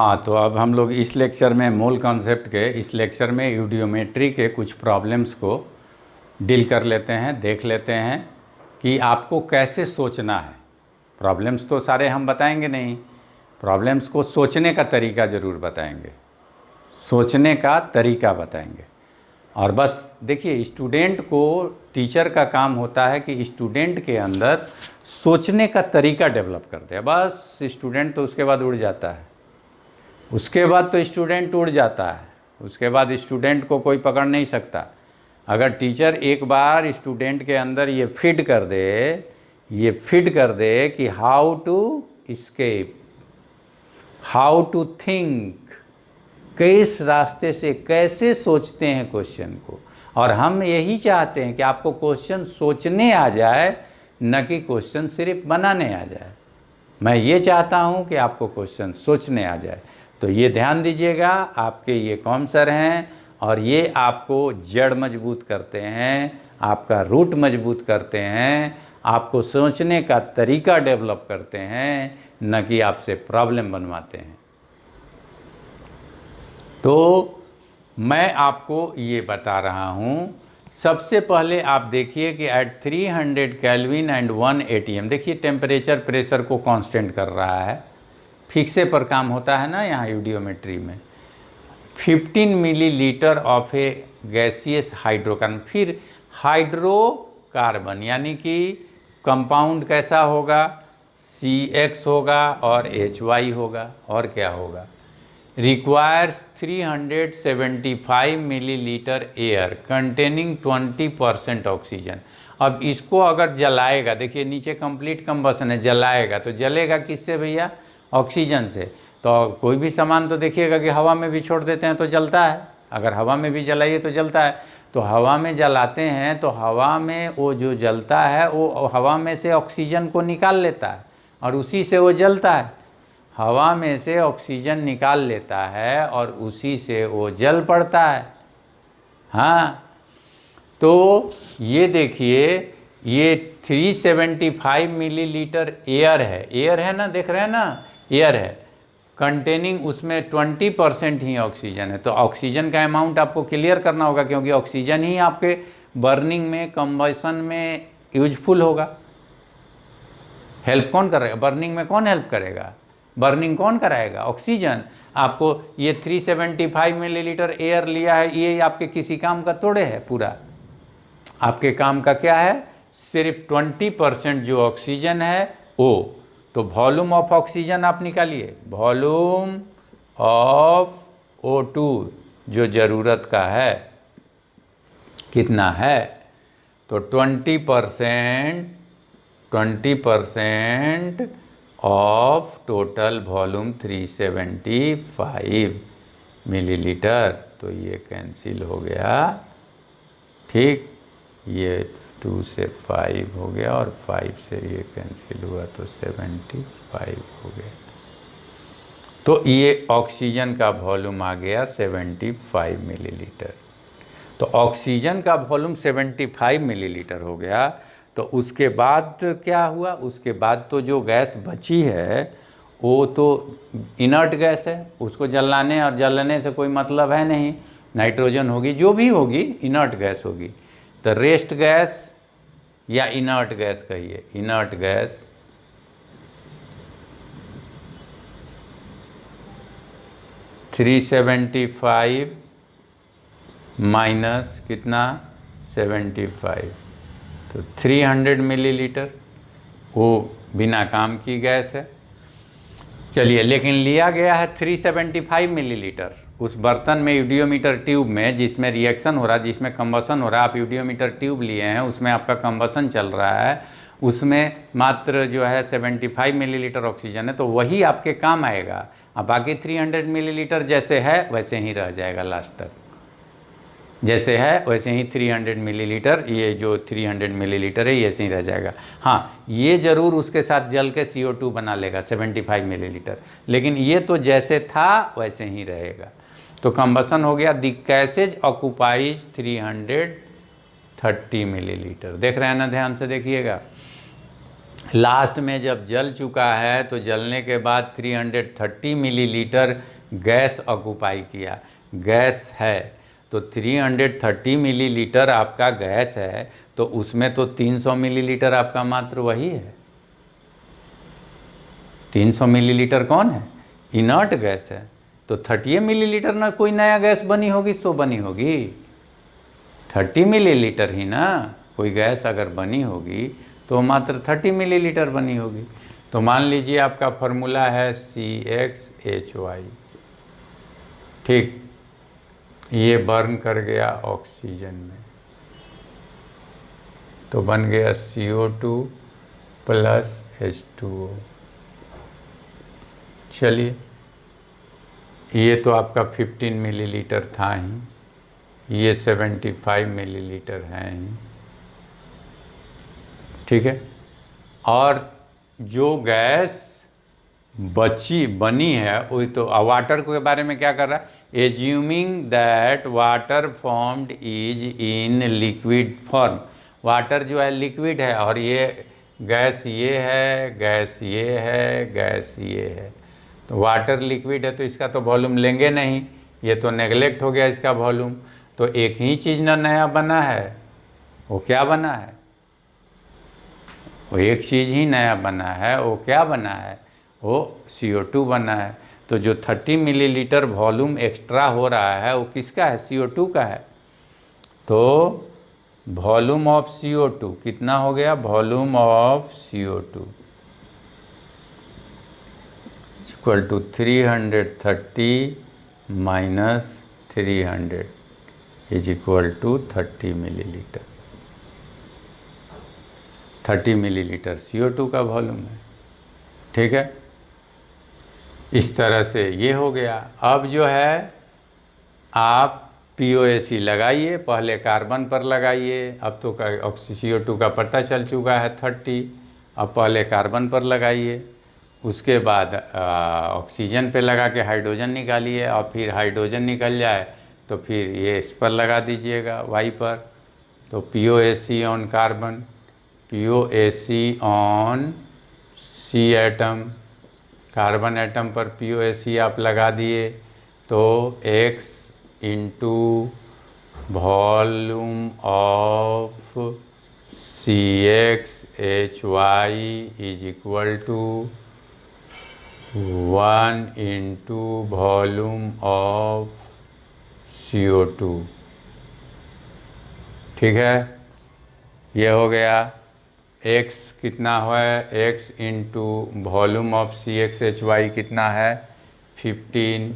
हाँ, तो अब हम लोग इस लेक्चर में मूल कॉन्सेप्ट के इस लेक्चर में यूडियोमेट्री के कुछ प्रॉब्लम्स को डील कर लेते हैं, देख लेते हैं कि आपको कैसे सोचना है। प्रॉब्लम्स तो सारे हम बताएंगे नहीं, प्रॉब्लम्स को सोचने का तरीका ज़रूर बताएंगे, सोचने का तरीका बताएंगे। और बस देखिए, स्टूडेंट को टीचर का काम होता है कि स्टूडेंट के अंदर सोचने का तरीका डेवलप कर दे। बस स्टूडेंट तो उसके बाद उड़ जाता है, उसके बाद तो स्टूडेंट उड़ जाता है, उसके बाद स्टूडेंट को कोई पकड़ नहीं सकता। अगर टीचर एक बार स्टूडेंट के अंदर ये फीड कर दे कि how to escape, how to think, किस रास्ते से कैसे सोचते हैं क्वेश्चन को। और हम यही चाहते हैं कि आपको क्वेश्चन सोचने आ जाए, न कि क्वेश्चन सिर्फ बनाने आ जाए। मैं ये चाहता हूँ कि आपको क्वेश्चन सोचने आ जाए। तो ये ध्यान दीजिएगा, आपके ये कौन सर हैं और ये आपको जड़ मजबूत करते हैं, आपका रूट मजबूत करते हैं, आपको सोचने का तरीका डेवलप करते हैं, न कि आपसे प्रॉब्लम बनवाते हैं। तो मैं आपको ये बता रहा हूँ, सबसे पहले आप देखिए कि एट 300 केल्विन एंड 1 atm, देखिए टेम्परेचर प्रेशर को कांस्टेंट कर रहा है, फिक्से पर काम होता है ना यहाँ यूडियोमेट्री में। 15 millilitre of A gaseous hydrocarbon, फिर हाइड्रोकार्बन यानी कि कंपाउंड कैसा होगा, CX होगा और HY होगा, और क्या होगा, requires 375 millilitre air containing 20% oxygen. अब इसको अगर जलाएगा, देखिए नीचे कंप्लीट कंबसन है, जलाएगा तो जलेगा किससे भैया, ऑक्सीजन से। तो कोई भी सामान तो देखिएगा कि हवा में भी छोड़ देते हैं तो जलता है, अगर हवा में भी जलाइए तो जलता है। तो हवा में जलाते हैं तो हवा में वो जो जलता है वो हवा में से ऑक्सीजन को निकाल लेता है और उसी से वो जलता है। हवा में से ऑक्सीजन निकाल लेता है और उसी से वो जल पड़ता है। हाँ, तो ये देखिए, ये 375 मिलीलीटर एयर है ना, देख रहे हैं ना, एयर है कंटेनिंग, उसमें 20% ही ऑक्सीजन है। तो ऑक्सीजन का अमाउंट आपको क्लियर करना होगा, क्योंकि ऑक्सीजन ही आपके बर्निंग में, कंबशन में यूजफुल होगा। हेल्प कौन करेगा बर्निंग में, कौन हेल्प करेगा, बर्निंग कौन कराएगा, ऑक्सीजन। आपको ये 375 मिलीलीटर एयर लिया है, ये आपके किसी काम का थोड़े है, पूरा आपके काम का क्या है, सिर्फ 20% जो ऑक्सीजन है वो। तो वॉल्यूम ऑफ ऑक्सीजन आप निकालिए, वॉल्यूम ऑफ O2 जो ज़रूरत का है कितना है, तो 20% ऑफ टोटल वॉल्यूम 375 मिलीलीटर। तो ये कैंसिल हो गया, ठीक, ये 2 से 5 हो गया और 5 से ये कैंसिल हुआ तो 75 हो गया। तो ये ऑक्सीजन का वॉल्यूम आ गया 75 मिलीलीटर। तो ऑक्सीजन का वॉल्यूम 75 मिलीलीटर हो गया। तो उसके बाद क्या हुआ, उसके बाद तो जो गैस बची है वो तो इनर्ट गैस है, उसको जलाने और जलने से कोई मतलब है नहीं, नाइट्रोजन होगी, जो भी होगी इनर्ट गैस होगी। तो रेस्ट गैस या इनर्ट गैस कहिए, इनर्ट गैस -375 कितना 75, तो 300 मिलीलीटर, वो बिना काम की गैस है। चलिए, लेकिन लिया गया है 375 मिलीलीटर उस बर्तन में, यूडियोमीटर ट्यूब में, जिसमें रिएक्शन हो रहा है, जिसमें कंबसन हो रहा है। आप यूडियोमीटर ट्यूब लिए हैं, उसमें आपका कंबसन चल रहा है, उसमें मात्र जो है 75 मिलीलीटर ऑक्सीजन है, तो वही आपके काम आएगा। अब बाकी 300 मिलीलीटर जैसे है वैसे ही रह जाएगा लास्ट तक, जैसे है वैसे ही 300 मिलीलीटर, ये जो 300 मिलीलीटर है ये ऐसे ही रह जाएगा। हाँ, ये ज़रूर उसके साथ जल के CO2 बना लेगा 75 मिलीलीटर, लेकिन ये तो जैसे था वैसे ही रहेगा। तो कंबसन हो गया। द गैसेज ऑक्यूपाइज 330 मिलीलीटर, देख रहे हैं ना, ध्यान से देखिएगा। लास्ट में जब जल चुका है तो जलने के बाद 330 मिलीलीटर गैस ऑक्यूपाई किया, गैस है तो 330 मिलीलीटर आपका गैस है, तो उसमें तो 300 मिलीलीटर आपका मात्र वही है। 300 मिलीलीटर कौन है? इनर्ट गैस है। तो 30 मिलीलीटर ना कोई नया गैस बनी होगी तो बनी होगी 30 मिलीलीटर ही ना। कोई गैस अगर बनी होगी तो मात्र 30 मिलीलीटर बनी होगी। तो मान लीजिए आपका फॉर्मूला है CxHy, ठीक, ये बर्न कर गया ऑक्सीजन में तो बन गया CO2 प्लस H2O। चलिए, ये तो आपका 15 मिलीलीटर था ही, ये 75 मिलीलीटर है ही, ठीक है। और जो गैस बनी है वही तो वाटर के बारे में क्या कर रहा है? Assuming that water formed is in liquid form. Water जो है लिक्विड है और ये गैस ये है, गैस ये है, गैस ये है। तो वाटर लिक्विड है तो इसका तो वॉल्यूम लेंगे नहीं, ये तो नेगलेक्ट हो गया इसका वॉल्यूम। तो एक ही चीज़ ना नया बना है, वो क्या बना है? वो एक चीज़ ही नया बना है, वो क्या बना है? वो CO2 बना है। तो जो 30 मिलीलीटर वॉल्यूम एक्स्ट्रा हो रहा है वो किसका है? CO2 का है। तो वॉल्यूम ऑफ CO2 कितना हो गया? Volume of CO2 equal to 330 minus 300 is equal to 30 millilitre. 30 millilitre CO2 का वॉल्यूम है, ठीक है। इस तरह से ये हो गया। अब जो है आप POAC लगाइए, पहले कार्बन पर लगाइए, अब तो CO2 का पता चल चुका है 30, अब पहले कार्बन पर लगाइए, उसके बाद ऑक्सीजन पे लगा के हाइड्रोजन निकालिए, और फिर हाइड्रोजन निकल जाए तो फिर ये इस पर लगा दीजिएगा Y पर। तो POAC on carbon, POAC on C atom, carbon atom पर POAC आप लगा दिए तो X into volume of CxHy is equal to 1 into volume of CO2, ठीक है। ये हो गया। X कितना है? X into volume of CxHy कितना है? 15,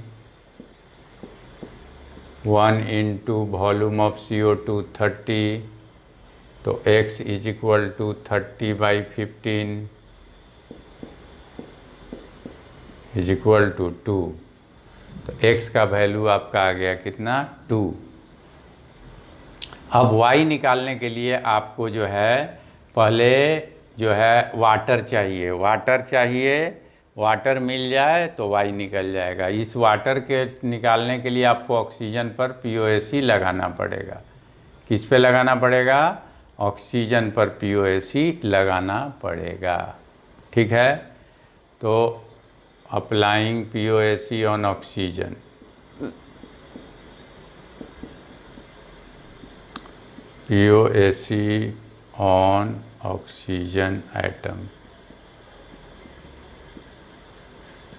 1 इंटू वॉल्यूम ऑफ CO2 30, तो X is equal to 30/15 is equal to 2। तो X का वैल्यू आपका आ गया कितना? 2। अब Y निकालने के लिए आपको जो है पहले जो है वाटर चाहिए, वाटर मिल जाए तो Y निकल जाएगा। इस वाटर के निकालने के लिए आपको ऑक्सीजन पर POAC लगाना पड़ेगा। किस पे लगाना पड़ेगा? ऑक्सीजन पर POAC लगाना पड़ेगा, ठीक है। तो applying POAC on oxygen, POAC on oxygen atom,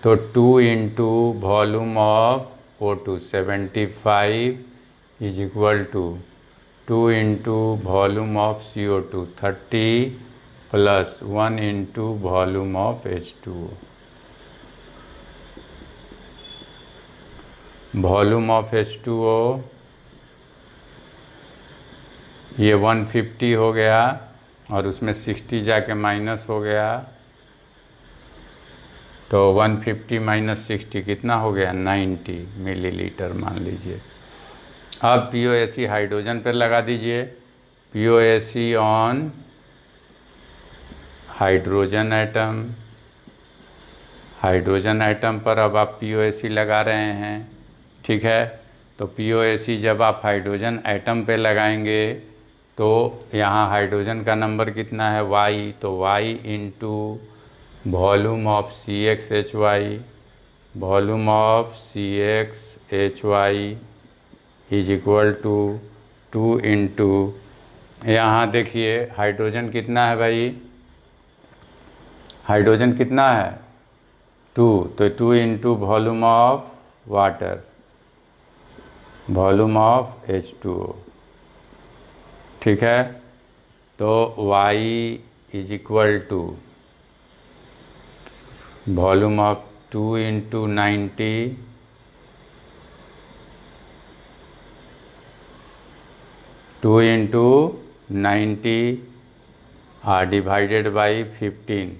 तो 2 into volume of O2 75 is equal to 2 into volume of CO2 30 plus 1 into volume of H2O। Volume of H2O ये 150 हो गया और उसमें 60 जाके माइनस हो गया, तो 150 माइनस 60 कितना हो गया? 90 मिलीलीटर मान लीजिए। अब POAC हाइड्रोजन पर लगा दीजिए, POAC on hydrogen atom, hydrogen atom पर अब आप POAC लगा रहे हैं, ठीक है। तो POAC जब आप हाइड्रोजन एटम पे लगाएंगे तो यहाँ हाइड्रोजन का नंबर कितना है? Y, तो Y into volume of CxHy volume of CXHY is equal to 2 into, यहाँ देखिए हाइड्रोजन कितना है भाई, हाइड्रोजन कितना है 2, तो 2 into volume of water, volume of H2O, ठीक है। तो Y is equal to volume of 2 into 90 2 into 90 divided by 15,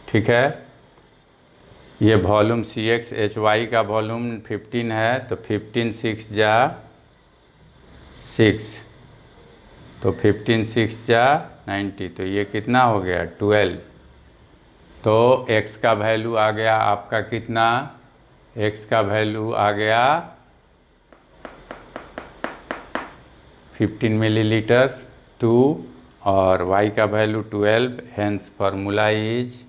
ठीक है। ये वॉल्यूम CXHY का वॉल्यूम 15 है, तो 15 6 जा 6, तो 15 6 जा 90, तो ये कितना हो गया 12। तो x का वैल्यू आ गया आपका कितना, x का वैल्यू आ गया 15 मिलीलीटर 2 और y का value 12, hence formula is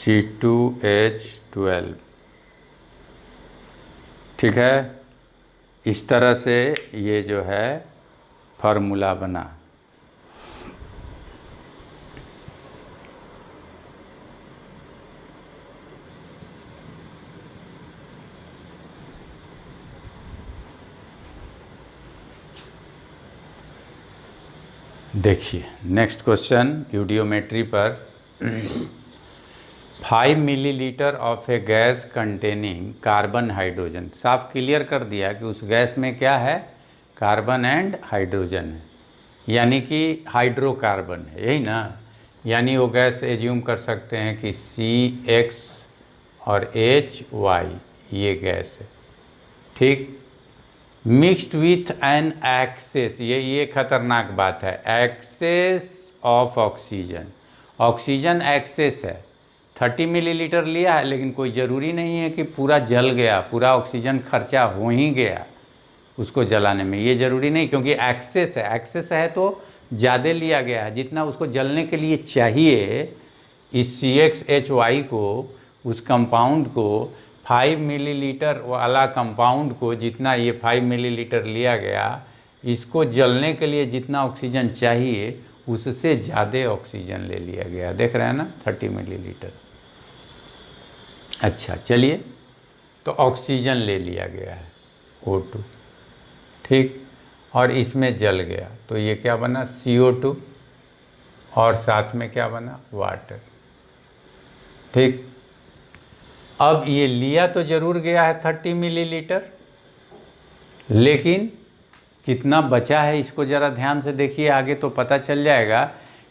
C2H12, ठीक है। इस तरह से ये जो है फार्मूला बना। देखिए नेक्स्ट क्वेश्चन यूडियोमेट्री पर 5 millilitre of A gas containing carbon hydrogen, साफ क्लियर कर दिया कि उस गैस में क्या है, कार्बन एंड हाइड्रोजन है, यानी कि हाइड्रोकार्बन है, यही ना। यानी वो गैस एज्यूम कर सकते हैं कि CX और HY ये गैस है, ठीक। मिक्स्ड विथ एन एक्सेस, ये खतरनाक बात है, excess of oxygen, oxygen excess है। 30 मिलीलीटर लिया है, लेकिन कोई ज़रूरी नहीं है कि पूरा जल गया, पूरा ऑक्सीजन खर्चा हो ही गया उसको जलाने में, ये ज़रूरी नहीं, क्योंकि एक्सेस है, एक्सेस है तो ज़्यादा लिया गया है, जितना उसको जलने के लिए चाहिए। इस CXHY को, उस कंपाउंड को 5 मिलीलीटर वाला कंपाउंड को जितना ये 5 मिलीलीटर लिया गया, इसको जलने के लिए जितना ऑक्सीजन चाहिए उससे ज़्यादा ऑक्सीजन ले लिया गया, देख रहे हैं ना 30 मिलीलीटर। अच्छा चलिए, तो ऑक्सीजन ले लिया गया है O2, ठीक, और इसमें जल गया, तो ये क्या बना CO2 और साथ में क्या बना वाटर, ठीक। अब ये लिया तो ज़रूर गया है 30 मिलीलीटर, लेकिन कितना बचा है इसको ज़रा ध्यान से देखिए, आगे तो पता चल जाएगा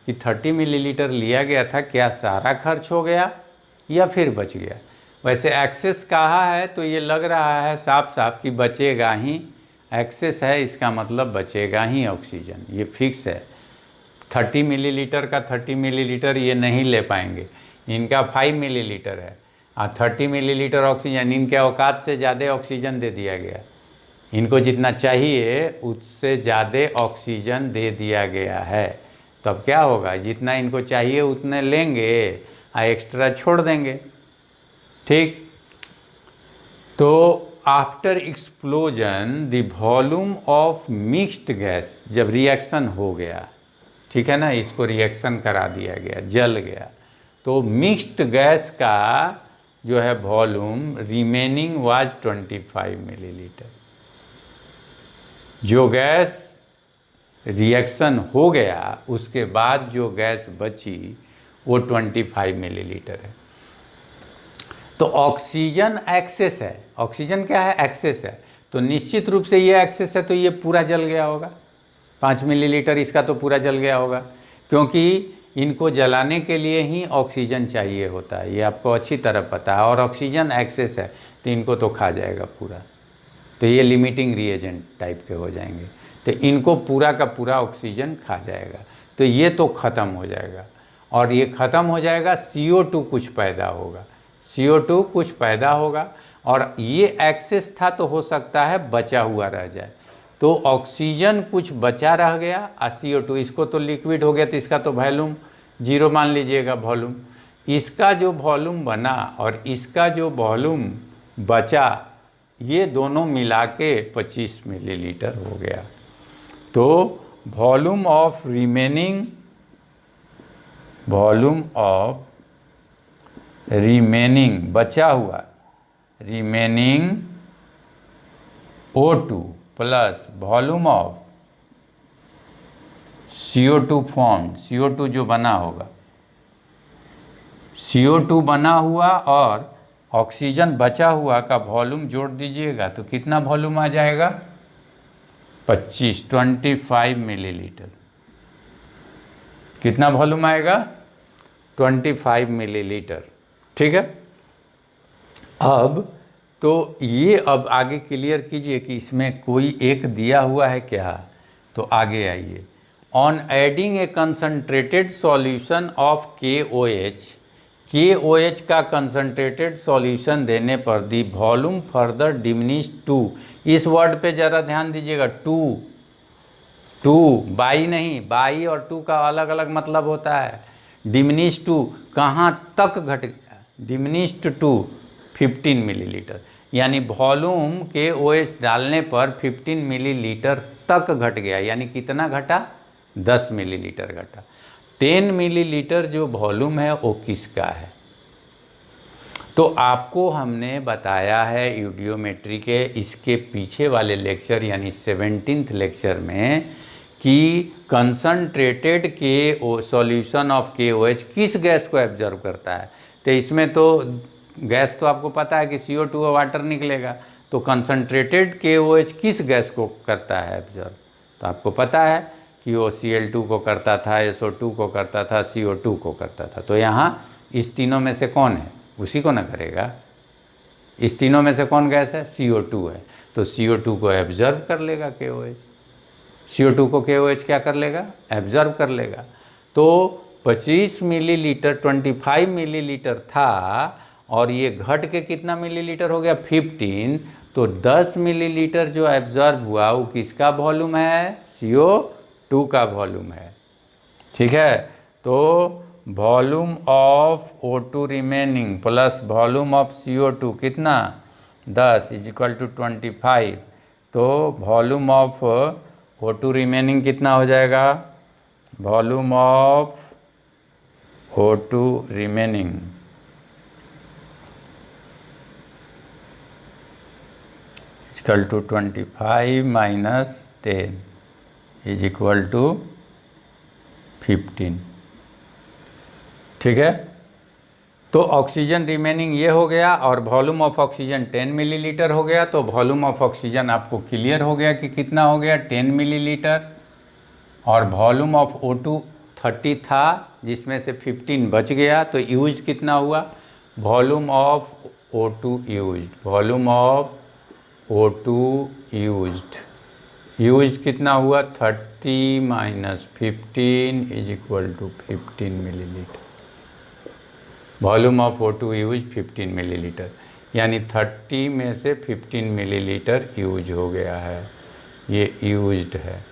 कि 30 मिलीलीटर लिया गया था, क्या सारा खर्च हो गया या फिर बच गया। वैसे एक्सेस कहा है तो ये लग रहा है साफ साफ कि बचेगा ही, एक्सेस है इसका मतलब बचेगा ही ऑक्सीजन, ये फिक्स है। 30 मिलीलीटर का 30 मिलीलीटर ये नहीं ले पाएंगे, इनका 5 मिलीलीटर है, 30 मिलीलीटर ऑक्सीजन, इनके औकात से ज़्यादा ऑक्सीजन दे दिया गया, इनको जितना चाहिए उससे ज़्यादा ऑक्सीजन दे दिया गया है। तब क्या होगा, जितना इनको चाहिए उतने लेंगे और एक्स्ट्रा छोड़ देंगे, ठीक। तो after explosion the volume of mixed gas, जब रिएक्शन हो गया, ठीक है ना, इसको रिएक्शन करा दिया गया, जल गया, तो मिक्स्ड गैस का जो है वॉल्यूम रिमेनिंग वाज 25 मिलीलीटर। जो गैस रिएक्शन हो गया उसके बाद जो गैस बची वो 25 मिलीलीटर है। तो ऑक्सीजन एक्सेस है, ऑक्सीजन क्या है, एक्सेस है, तो निश्चित रूप से ये एक्सेस है, तो ये पूरा जल गया होगा, 5 मिलीलीटर इसका तो पूरा जल गया होगा, क्योंकि इनको जलाने के लिए ही ऑक्सीजन चाहिए होता है, ये आपको अच्छी तरह पता है, और ऑक्सीजन एक्सेस है तो इनको तो खा जाएगा पूरा, तो ये लिमिटिंग रिएजेंट टाइप के हो जाएंगे, तो इनको पूरा का पूरा ऑक्सीजन खा जाएगा, तो ये तो ख़त्म हो जाएगा, और ये ख़त्म हो जाएगा, CO2 कुछ पैदा होगा, CO2 कुछ पैदा होगा, और ये एक्सेस था तो हो सकता है बचा हुआ रह जाए, तो ऑक्सीजन कुछ बचा रह गया और CO2, इसको तो लिक्विड हो गया तो इसका तो वॉल्यूम 0 मान लीजिएगा वॉल्यूम। इसका जो वॉल्यूम बना और इसका जो वॉल्यूम बचा, ये दोनों मिला के 25 मिलीलीटर हो गया। तो वॉल्यूम ऑफ रिमेनिंग बचा हुआ remaining O2 plus volume of CO2 form, CO2 जो बना होगा, CO2 बना हुआ और ऑक्सीजन बचा हुआ का वॉल्यूम जोड़ दीजिएगा तो कितना वॉल्यूम आ जाएगा? 25 मिलीलीटर। कितना वॉल्यूम आएगा? 25 मिलीलीटर। ठीक है। अब तो ये अब आगे क्लियर कीजिए कि इसमें कोई एक दिया हुआ है क्या। तो आगे आइए। On adding a concentrated solution of KOH का कंसनट्रेटेड सॉल्यूशन देने पर the volume further diminish to. इस वर्ड पे ज़रा ध्यान दीजिएगा, टू बाई नहीं, बाई और टू का अलग अलग मतलब होता है। डिमिनिश टू कहाँ तक घट गया? डिमिनिश्ड टू 15 मिलीलीटर, यानी वॉल्यूम KOH डालने पर 15 मिलीलीटर तक घट गया। यानी कितना घटा? 10 मिलीलीटर घटा। 10 मिलीलीटर जो वॉल्यूम है वो किसका है? तो आपको हमने बताया है यूडियोमेट्री के इसके पीछे वाले लेक्चर यानी 17th लेक्चर में कि कंसनट्रेटेड सॉल्यूशन ऑफ KOH किस गैस को एब्जॉर्व करता है। तो इसमें तो गैस तो आपको पता है कि CO2 और वाटर निकलेगा। तो कंसनट्रेटेड KOH किस गैस को करता है एब्जॉर्व? तो आपको पता है कि वो Cl2 को करता था, SO2 को करता था, CO2 को करता था। तो यहाँ इस तीनों में से कौन है? उसी को ना करेगा। इस तीनों में से कौन गैस है? CO2 है। तो CO2 को एब्जॉर्व कर लेगा KOH। CO2 को KOH क्या कर लेगा? एब्जॉर्व कर लेगा। तो 25 मिलीलीटर 25 मिलीलीटर था और ये घट के कितना मिलीलीटर हो गया? 15। तो 10 मिलीलीटर जो एब्जॉर्ब हुआ वो किसका वॉल्यूम है? CO2 का वॉल्यूम है। ठीक है। तो volume of O2 remaining plus volume of CO2 कितना? 10 इज इक्वल टू 25। तो वॉल्यूम ऑफ O2 रिमेनिंग कितना हो जाएगा? Volume of O2 remaining equal to 25 minus 10 is equal to 15। ठीक है। तो ऑक्सीजन रिमेनिंग ये हो गया और वॉल्यूम ऑफ ऑक्सीजन 10 मिलीलीटर हो गया। तो वॉल्यूम ऑफ ऑक्सीजन आपको क्लियर हो गया कि कितना हो गया? 10 मिलीलीटर। और वॉल्यूम ऑफ O2 30 था जिसमें से 15 बच गया। तो यूज्ड कितना हुआ? Volume of O2 used, volume of O2 used कितना हुआ? 30 minus 15 is equal to 15 millilitre. Volume of O2 use 15 millilitre, यानी 30 में से 15 मिलीलीटर यूज हो गया है। ये यूज्ड है।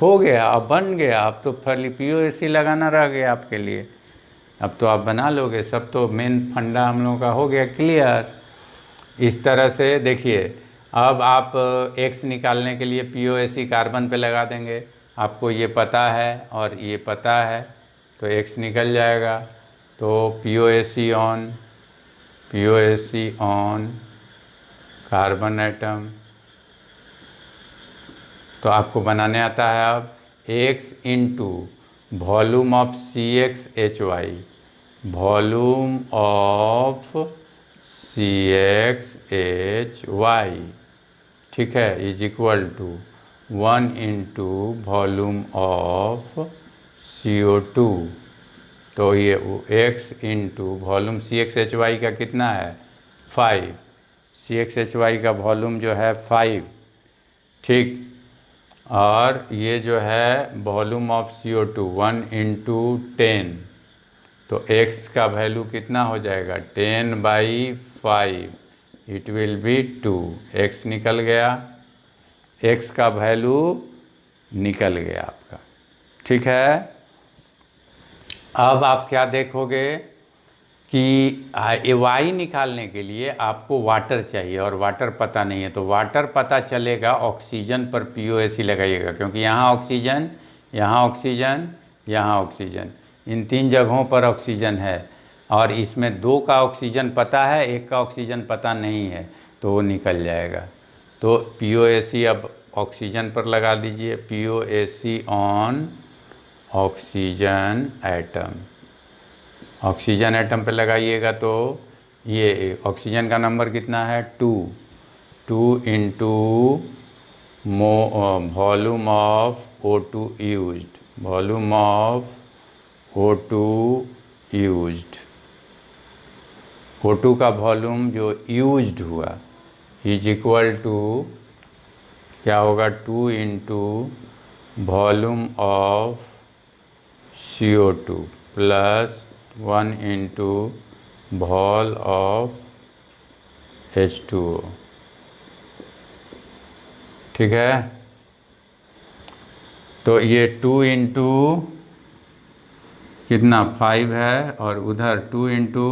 हो गया, अब बन गया। अब तो खाली POAC लगाना रह गया आपके लिए। अब तो आप बना लोगे। सब तो मेन फंडा हम लोगों का हो गया क्लियर। इस तरह से देखिए, अब आप X निकालने के लिए POAC कार्बन पे लगा देंगे। आपको ये पता है और ये पता है तो X निकल जाएगा। तो POAC ऑन कार्बन एटम। तो आपको बनाने आता है अब X into volume of CXHY, volume of CXHY, ठीक है, is equal to 1 into volume of CO2। तो ये X इंटू वॉल्यूम CXHY का कितना है? 5। CXHY का वॉल्यूम जो है 5, ठीक। और ये जो है वॉल्यूम ऑफ CO2 1 इंटू 10। तो X का वैल्यू कितना हो जाएगा? 10/5, इट विल बी 2। X निकल गया। x का वैल्यू निकल गया आपका। ठीक है, अब आप क्या देखोगे कि y निकालने के लिए आपको वाटर चाहिए और वाटर पता नहीं है, तो वाटर पता चलेगा ऑक्सीजन पर POAC लगाइएगा, क्योंकि यहाँ ऑक्सीजन, यहाँ ऑक्सीजन, यहाँ ऑक्सीजन, इन 3 जगहों पर ऑक्सीजन है और इसमें 2 का ऑक्सीजन पता है, 1 का ऑक्सीजन पता नहीं है, तो वो निकल जाएगा। तो POAC अब ऑक्सीजन पर लगा दीजिए, POAC on oxygen atom. Oxygen atom पे लगाइएगा तो ये ऑक्सीजन का नंबर कितना है 2 into volume of O2 used, volume of O2 used, O2 का वॉल्यूम जो यूज्ड हुआ इज इक्वल टू क्या होगा 2 into volume of CO2 plus 1 into wall of H2O। ठीक है, तो ये 2 इंटू कितना 5 है और उधर 2 इंटू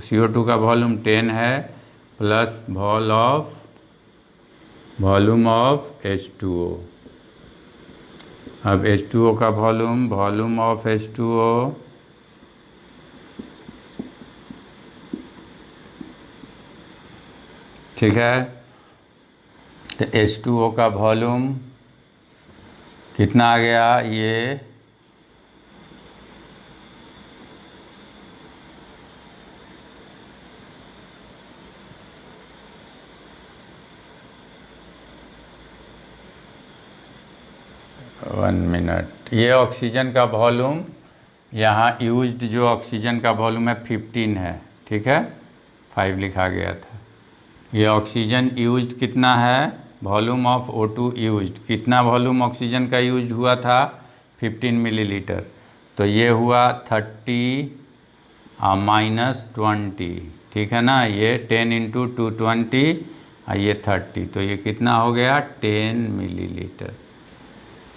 CO2 का वॉल्यूम 10 है प्लस वॉल्यूम ऑफ H2O। अब H2O का वॉल्यूम ऑफ H2O ठीक है, तो H2O का वॉल्यूम कितना आ गया ये 1 मिनट, ये ऑक्सीजन का वॉल्यूम यहाँ यूज्ड जो ऑक्सीजन का वॉल्यूम है 15 है। ठीक है, 5 लिखा गया था। ये ऑक्सीजन यूज्ड कितना है, वॉल्यूम ऑफ O2 यूज्ड, कितना वॉल्यूम ऑक्सीजन का यूज हुआ था 15 मिलीलीटर, तो ये हुआ 30 माइनस 20। ठीक है ना, ये 10 इंटू 220 और ये 30, तो ये कितना हो गया 10 मिलीलीटर।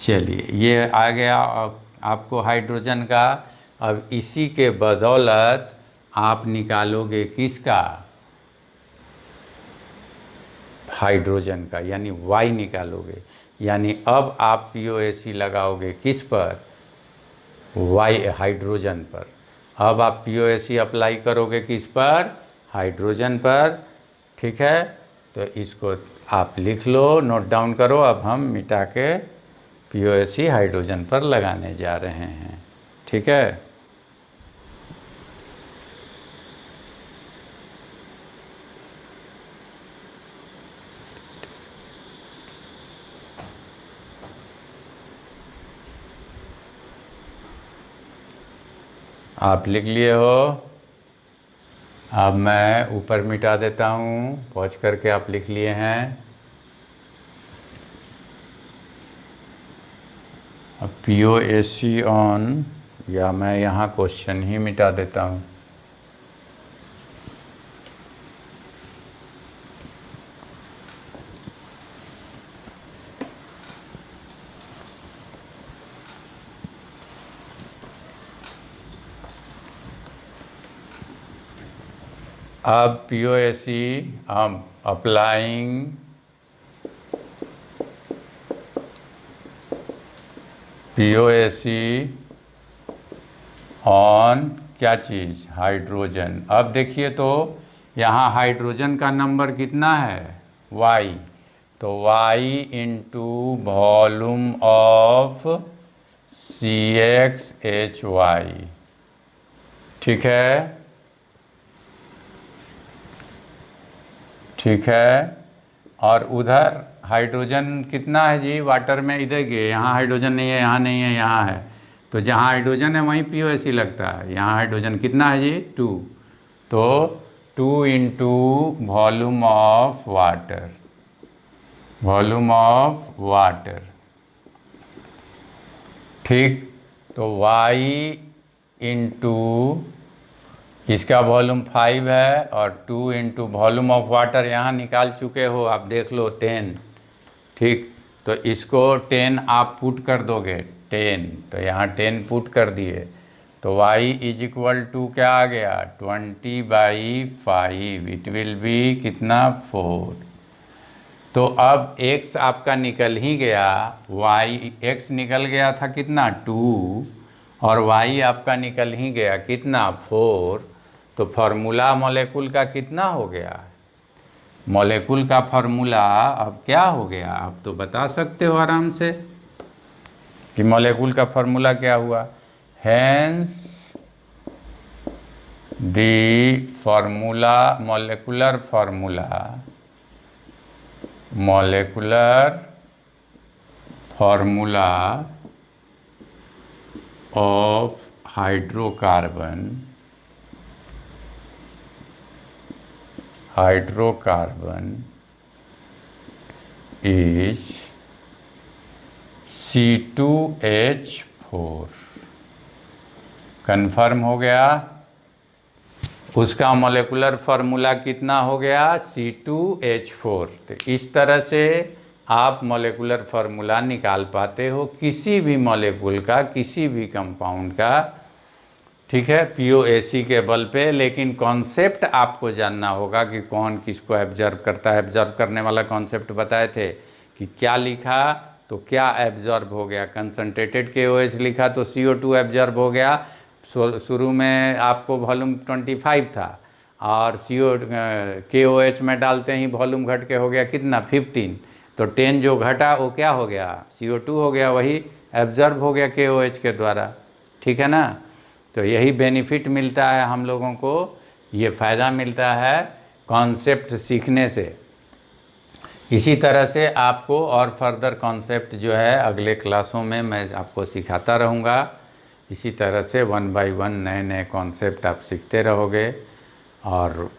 चलिए, ये आ गया आपको हाइड्रोजन का। अब इसी के बदौलत आप निकालोगे किसका, हाइड्रोजन का, यानी Y निकालोगे। यानी अब आप POAC लगाओगे किस पर, Y हाइड्रोजन पर। अब आप POAC अप्लाई करोगे किस पर, हाइड्रोजन पर। ठीक है, तो इसको आप लिख लो, नोट डाउन करो। अब हम मिटा के POAC हाइड्रोजन पर लगाने जा रहे हैं। ठीक है, आप लिख लिए हो। अब मैं ऊपर मिटा देता हूँ, पहुँच करके आप लिख लिए हैं। अब POAC ऑन, या मैं यहाँ क्वेश्चन ही मिटा देता हूँ। अब POAC हम अप्लाइंग POAC ऑन क्या चीज़, हाइड्रोजन। अब देखिए तो यहाँ हाइड्रोजन का नंबर कितना है Y, तो Y into volume of CXHY। ठीक है, ठीक है, और उधर हाइड्रोजन कितना है जी वाटर में, इधर गए, यहाँ हाइड्रोजन नहीं है, यहाँ नहीं है, यहाँ है, तो जहाँ हाइड्रोजन है वहीं POAC लगता है। यहाँ हाइड्रोजन कितना है जी 2, तो 2 into volume of water, volume of water. ठीक, तो Y इंटू इसका वॉल्यूम 5 है और 2 इंटू वॉल्यूम ऑफ वाटर यहाँ निकाल चुके हो आप, देख लो 10। ठीक, तो इसको 10 आप पुट कर दोगे 10, तो यहाँ 10 पुट कर दिए तो y इज इक्वल टू क्या आ गया 20/5, इट विल बी कितना 4। तो अब x आपका निकल ही गया, x निकल गया था कितना 2 और y आपका निकल ही गया कितना 4। तो फार्मूला मॉलिक्यूल का कितना हो गया, मॉलिक्यूल का फार्मूला अब क्या हो गया, आप तो बता सकते हो आराम से कि मॉलिक्यूल का फार्मूला क्या हुआ। Hence the formula molecular formula of hydrocarbon is C2H4। Confirm हो गया, उसका मॉलिक्यूलर फार्मूला कितना हो गया C2H4। तो इस तरह से आप मॉलिक्यूलर फार्मूला निकाल पाते हो किसी भी मॉलिक्यूल का, किसी भी कंपाउंड का, ठीक है, POAC के बल पे। लेकिन कॉन्सेप्ट आपको जानना होगा कि कौन किसको एब्जर्व करता है। एब्जर्व करने वाला कॉन्सेप्ट बताए थे कि क्या लिखा तो क्या एब्जॉर्ब हो गया, कंसनट्रेटेड KOH लिखा तो CO2 एब्जॉर्ब हो गया। शुरू में आपको वॉल्यूम 25 था और KOH में डालते ही वॉल्यूम घट के हो गया कितना 15। तो 10 जो घटा वो क्या हो गया CO2 हो गया, वही एब्जॉर्ब हो गया KOH के द्वारा, ठीक है ना। तो यही बेनिफिट मिलता है हम लोगों को, ये फ़ायदा मिलता है कॉन्सेप्ट सीखने से। इसी तरह से आपको और फर्दर कॉन्सेप्ट जो है अगले क्लासों में मैं आपको सिखाता रहूँगा। इसी तरह से 1 बाय 1 नए नए कॉन्सेप्ट आप सीखते रहोगे और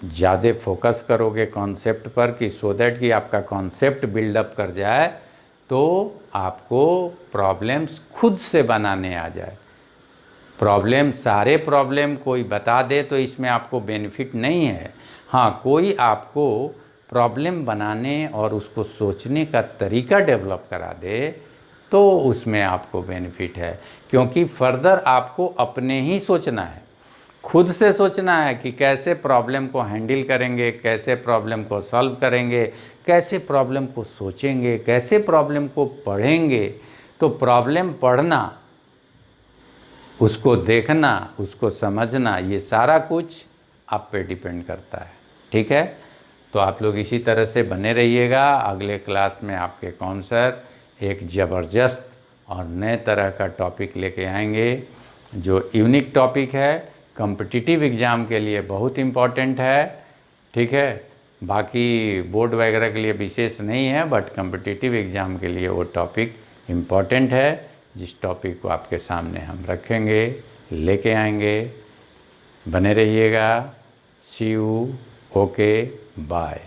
ज़्यादा फोकस करोगे कॉन्सेप्ट पर कि सो दैट कि आपका कॉन्सेप्ट बिल्डअप कर जाए तो आपको प्रॉब्लम्स खुद से बनाने आ जाए। सारे प्रॉब्लम कोई बता दे तो इसमें आपको बेनिफिट नहीं है। हाँ, कोई आपको प्रॉब्लम बनाने और उसको सोचने का तरीका डेवलप करा दे तो उसमें आपको बेनिफिट है, क्योंकि फर्दर आपको अपने ही सोचना है, खुद से सोचना है कि कैसे प्रॉब्लम को हैंडल करेंगे, कैसे प्रॉब्लम को सॉल्व करेंगे, कैसे प्रॉब्लम को सोचेंगे, कैसे प्रॉब्लम को पढ़ेंगे। तो प्रॉब्लम पढ़ना, उसको देखना, उसको समझना, ये सारा कुछ आप पे डिपेंड करता है, ठीक है। तो आप लोग इसी तरह से बने रहिएगा। अगले क्लास में आपके कौन सर एक ज़बरदस्त और नए तरह का टॉपिक लेके आएंगे जो यूनिक टॉपिक है, कॉम्पिटिटिव एग्ज़ाम के लिए बहुत इम्पॉर्टेंट है, ठीक है। बाकी बोर्ड वगैरह के लिए विशेष नहीं है, बट कॉम्पिटिटिव एग्ज़ाम के लिए वो टॉपिक इम्पॉर्टेंट है, जिस टॉपिक को आपके सामने हम रखेंगे, लेके आएंगे। बने रहिएगा। सी यू, ओके, बाय।